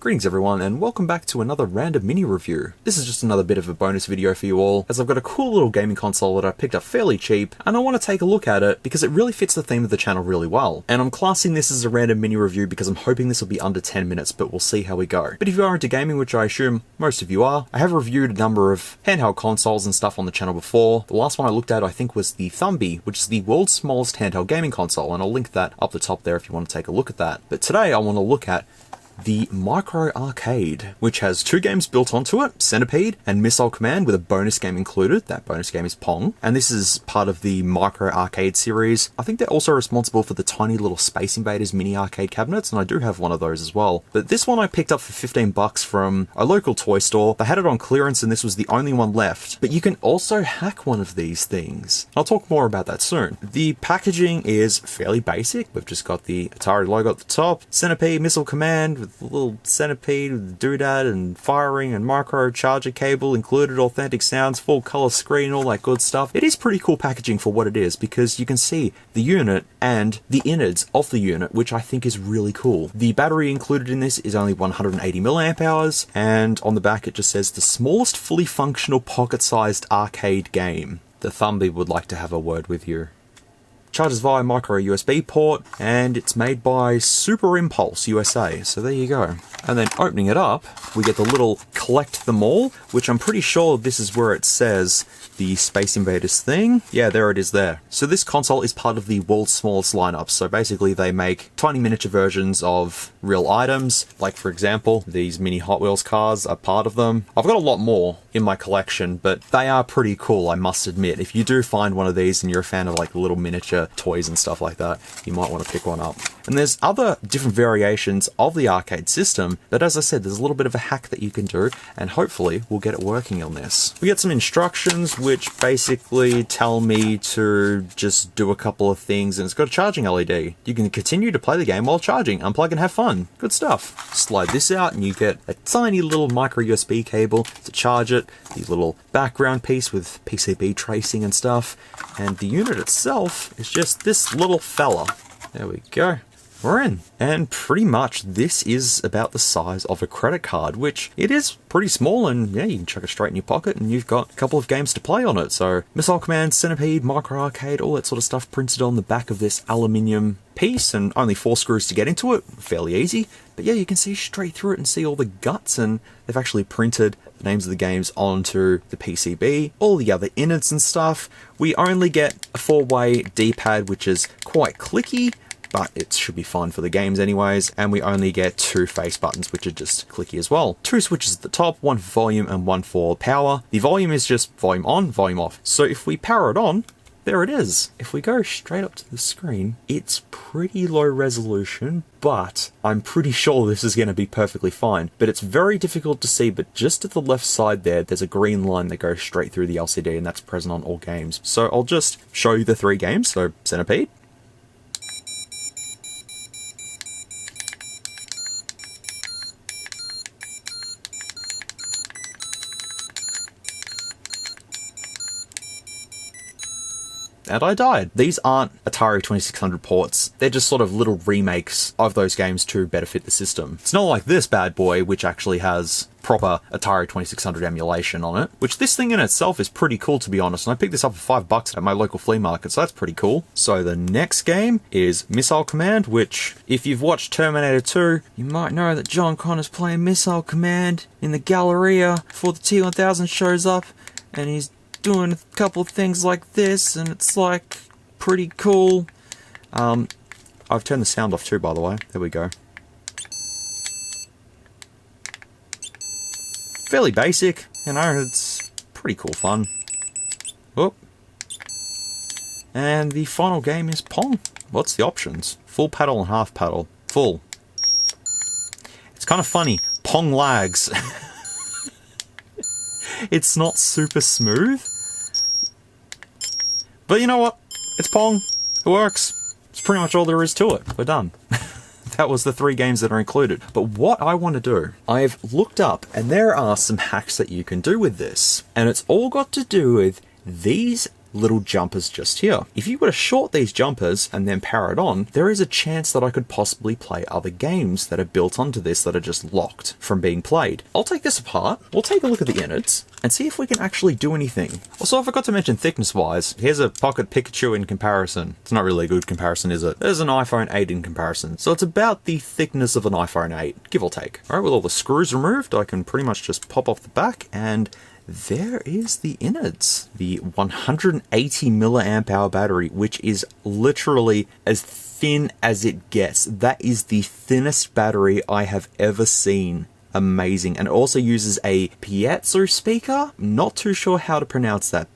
Greetings everyone, and welcome back to another random mini review. This is just another bit of a bonus video for you all, as I've got a cool little gaming console that I picked up fairly cheap, and I want to take a look at it because it really fits the theme of the channel really well. And I'm classing this as a random mini review because I'm hoping this will be under 10 minutes, but we'll see how we go. But if you are into gaming, which I assume most of you are, I have reviewed a number of handheld consoles and stuff on the channel before. The last one I looked at I think was the Thumby, which is the world's smallest handheld gaming console, and I'll link that up the top there if you want to take a look at that. But today I want to look at the Micro Arcade, which has two games built onto it, Centipede and Missile Command, with a bonus game included. That bonus game is Pong, and this is part of the Micro Arcade series. I think they're also responsible for the tiny little Space Invaders mini arcade cabinets, and I do have one of those as well. But this one I picked up for 15 bucks from a local toy store. They had it on clearance and this was the only one left. But you can also hack one of these things. I'll talk more about that soon. The packaging is fairly basic. We've just got the Atari logo at the top, Centipede, Missile Command, with a little centipede with doodad and firing and micro charger cable included, authentic sounds, full color screen, all that good stuff. It is pretty cool packaging for what it is, because you can see the unit and the innards of the unit, which I think is really cool. The battery included in this is only 180 milliamp hours, and on the back it just says the smallest fully functional pocket-sized arcade game. The Thumby would like to have a word with you. Charges via micro USB port, and it's made by Super Impulse USA, so there you go. And then opening it up, we get the little collect them all, which I'm pretty sure this is where it says the Space Invaders thing. Yeah, there it is there. So this console is part of the world's smallest lineup, so basically they make tiny miniature versions of real items, like for example, these mini Hot Wheels cars are part of them. I've got a lot more in my collection, but they are pretty cool, I must admit. If you do find one of these and you're a fan of like little miniature toys and stuff like that, you might want to pick one up. And there's other different variations of the arcade system, but as I said, there's a little bit of a hack that you can do, and hopefully we'll get it working on this. We get some instructions which basically tell me to just do a couple of things, and it's got a charging LED. You can continue to play the game while charging, unplug and have fun. Good stuff. Slide this out and you get a tiny little micro USB cable to charge it, the little background piece with PCB tracing and stuff, and the unit itself is just this little fella. There we go. We're in. And pretty much this is about the size of a credit card, which it is pretty small, and yeah, you can chuck it straight in your pocket and you've got a couple of games to play on it. So Missile Command, Centipede, Micro Arcade, all that sort of stuff printed on the back of this aluminium piece, and only 4 screws to get into it. Fairly easy. But yeah, you can see straight through it and see all the guts, and they've actually printed the names of the games onto the PCB, all the other innards and stuff. We only get a 4-way D-pad, which is quite clicky, but it should be fine for the games anyways, and we only get 2 face buttons, which are just clicky as well. 2 switches at the top, one for volume and one for power. The volume is just volume on, volume off. So if we power it on, there it is. If we go straight up to the screen, it's pretty low resolution, but I'm pretty sure this is going to be perfectly fine. But it's very difficult to see, but just at the left side there, there's a green line that goes straight through the LCD, and that's present on all games. So I'll just show you the 3 games. So Centipede, and I died. These aren't Atari 2600 ports. They're just sort of little remakes of those games to better fit the system. It's not like this bad boy, which actually has proper Atari 2600 emulation on it, which this thing in itself is pretty cool, to be honest, and I picked this up for $5 at my local flea market, so that's pretty cool. So the next game is Missile Command, which, if you've watched Terminator 2, you might know that John Connor's playing Missile Command in the Galleria before the T-1000 shows up, and he's doing a couple of things like this, and it's like pretty cool. I've turned the sound off too, by the way. There we go. Fairly basic, you know, it's pretty cool fun. Whoop. And the final game is Pong. What's the options? Full paddle and half paddle. Full. It's kind of funny. Pong lags. It's not super smooth. But you know what? It's Pong. It works. It's pretty much all there is to it. We're done. That was the 3 games that are included. But what I want to do, I've looked up, and there are some hacks that you can do with this. And it's all got to do with these little jumpers just here. If you were to short these jumpers and then power it on, there is a chance that I could possibly play other games that are built onto this that are just locked from being played. I'll take this apart, we'll take a look at the innards, and see if we can actually do anything. Also, I forgot to mention thickness-wise, here's a Pocket Pikachu in comparison. It's not really a good comparison, is it? There's an iPhone 8 in comparison, so it's about the thickness of an iPhone 8, give or take. Alright, with all the screws removed, I can pretty much just pop off the back, and there is the innards. The 180 milliamp hour battery, which is literally as thin as it gets. That is the thinnest battery I have ever seen. Amazing. And it also uses a piezo speaker. Not too sure how to pronounce that.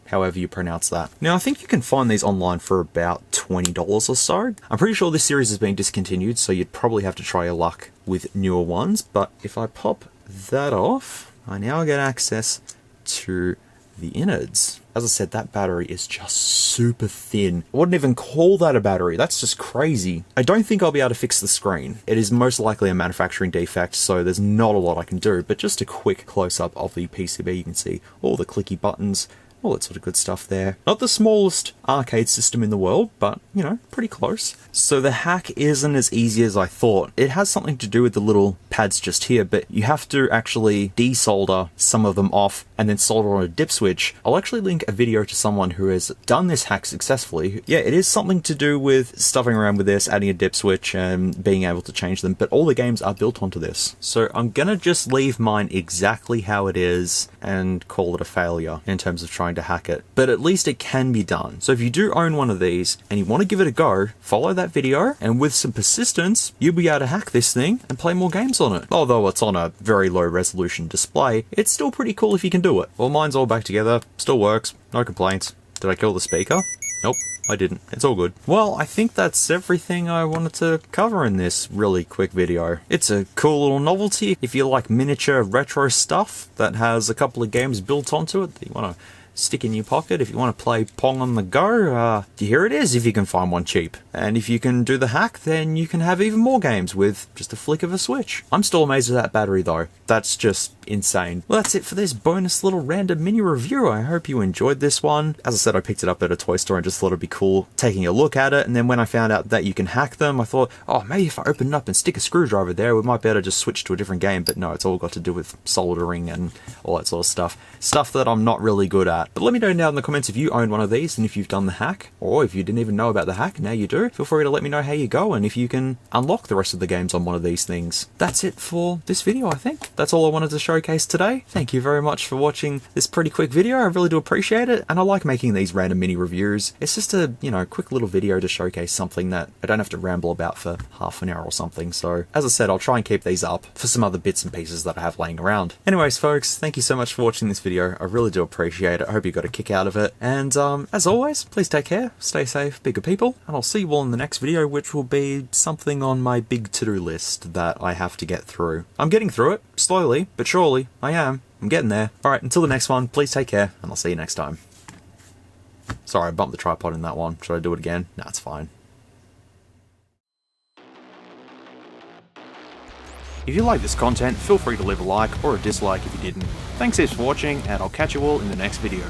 However you pronounce that. Now, I think you can find these online for about $20 or so. I'm pretty sure this series has been discontinued, so you'd probably have to try your luck with newer ones. But if I pop that off, I now get access to the innards. As I said, that battery is just super thin. I wouldn't even call that a battery. That's just crazy. I don't think I'll be able to fix the screen. It is most likely a manufacturing defect, so there's not a lot I can do. But just a quick close-up of the PCB, you can see all the clicky buttons, all that sort of good stuff there. Not the smallest arcade system in the world, but, you know, pretty close. So the hack isn't as easy as I thought. It has something to do with the little pads just here, but you have to actually desolder some of them off and then solder on a dip switch. I'll actually link a video to someone who has done this hack successfully. Yeah, it is something to do with stuffing around with this, adding a dip switch and being able to change them, but all the games are built onto this. So I'm gonna just leave mine exactly how it is and call it a failure in terms of trying to hack it. But at least it can be done. So if you do own one of these and you want to give it a go, follow that video, and with some persistence, you'll be able to hack this thing and play more games on it. Although it's on a very low resolution display, it's still pretty cool if you can do it. Well, mine's all back together, still works, no complaints. Did I kill the speaker? Nope, I didn't. It's all good. Well, I think that's everything I wanted to cover in this really quick video. It's a cool little novelty if you like miniature retro stuff that has a couple of games built onto it that you want to stick in your pocket. If you want to play Pong on the go, here it is if you can find one cheap. And if you can do the hack, then you can have even more games with just a flick of a switch. I'm still amazed at that battery though. That's just insane. Well, that's it for this bonus little random mini review. I hope you enjoyed this one. As I said, I picked it up at a toy store and just thought it'd be cool taking a look at it. And then when I found out that you can hack them, I thought, oh, maybe if I open it up and stick a screwdriver there, we might be able to just switch to a different game. But no, it's all got to do with soldering and all that sort of stuff. Stuff that I'm not really good at. But let me know down in the comments if you own one of these and if you've done the hack, or if you didn't even know about the hack, now you do. Feel free to let me know how you go and if you can unlock the rest of the games on one of these things. That's it for this video, I think. That's all I wanted to showcase today. Thank you very much for watching this pretty quick video. I really do appreciate it, and I like making these random mini reviews. It's just a, you know, quick little video to showcase something that I don't have to ramble about for half an hour or something. So, as I said, I'll try and keep these up for some other bits and pieces that I have laying around. Anyways, folks, thank you so much for watching this video. I really do appreciate it. I hope you got a kick out of it. And as always, please take care, stay safe, be good people, and I'll see you all in the next video, which will be something on my big to-do list that I have to get through. I'm getting through it, slowly, but surely. I am. I'm getting there. Alright, until the next one, please take care, and I'll see you next time. Sorry, I bumped the tripod in that one. Should I do it again? Nah, it's fine. If you like this content, feel free to leave a like or a dislike if you didn't. Thanks heaps for watching, and I'll catch you all in the next video.